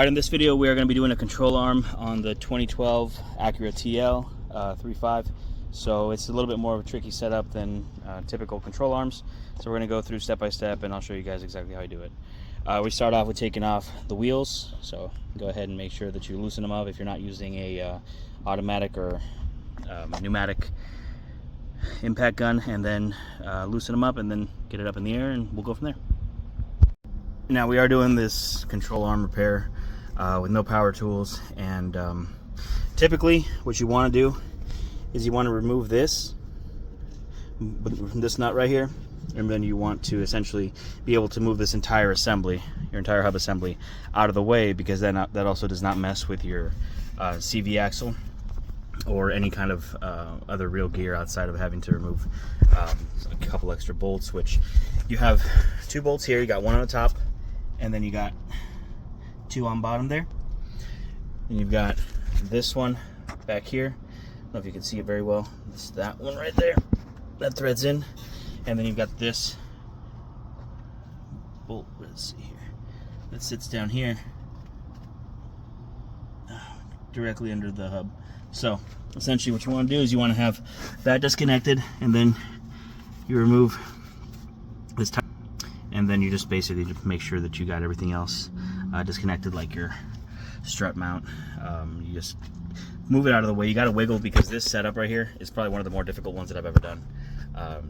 Alright, in this video we are going to be doing a control arm on the 2012 Acura TL 3.5. So it's a little bit more of a tricky setup than typical control arms. So we're going to go through step by step and I'll show you guys exactly how I do it. We start off with taking off the wheels. So go ahead and make sure that you loosen them up if you're not using a automatic or pneumatic impact gun, and then loosen them up and then get it up in the air and we'll go from there. Now we are doing this control arm repair with no power tools, and typically what you want to do is you want to remove this nut right here, and then you want to essentially be able to move this entire assembly, your entire hub assembly, out of the way, because then that also does not mess with your CV axle or any kind of other real gear outside of having to remove a couple extra bolts, which you have 2 bolts here. You got one on the top, and then you got 2 on bottom there, and you've got this one back here. I don't know if you can see it very well. It's that one right there that threads in, and then you've got this bolt, let's see here, that sits down here directly under the hub. So essentially what you want to do is you want to have that disconnected, and then you remove this top, and then you just basically make sure that you got everything else disconnected, like your strut mount. You just move it out of the way. You got to wiggle, because this setup right here is probably one of the more difficult ones that I've ever done,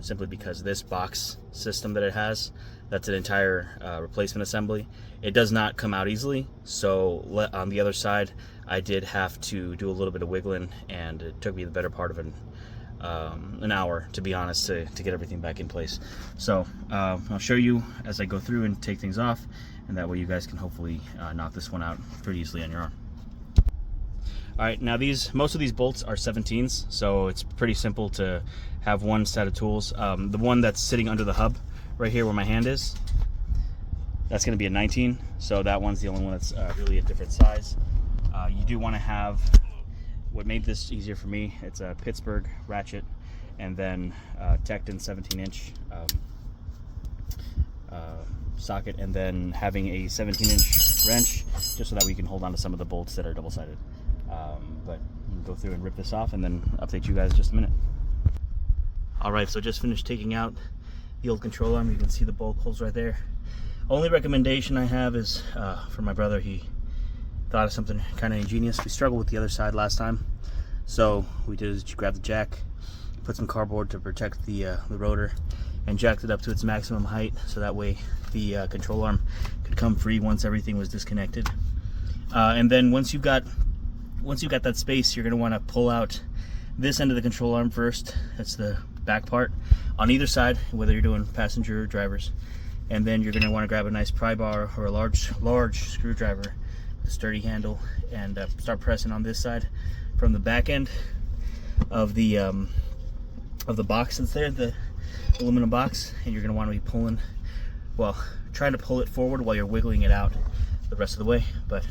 simply because this box system that it has, that's an entire replacement assembly. It does not come out easily. So on the other side, I did have to do a little bit of wiggling, and it took me the better part of an hour, to be honest, to get everything back in place. So I'll show you as I go through and take things off, and that way you guys can hopefully knock this one out pretty easily on your arm. Alright, now most of these bolts are 17s, so it's pretty simple to have one set of tools. The one that's sitting under the hub right here where my hand is, that's going to be a 19, so that one's the only one that's really a different size. You do want to have, what made this easier for me, it's a Pittsburgh ratchet, and then Tecton 17-inch socket, and then having a 17-inch wrench, just so that we can hold on to some of the bolts that are double-sided. But we'll go through and rip this off and then update you guys in just a minute. Alright, so just finished taking out the old control arm. You can see the bolt holes right there. Only recommendation I have is for my brother. He thought of something kind of ingenious. We struggled with the other side last time, so we did is grab the jack, put some cardboard to protect the rotor, and jacked it up to its maximum height, so that way the control arm could come free once everything was disconnected. And then once you've got that space, you're going to want to pull out this end of the control arm first. That's the back part on either side, whether you're doing passenger or drivers. And then you're going to want to grab a nice pry bar or a large screwdriver, a sturdy handle, and start pressing on this side from the back end of the box that's there, the aluminum box. And you're going to want to be pulling, well, trying to pull it forward while you're wiggling it out the rest of the way. But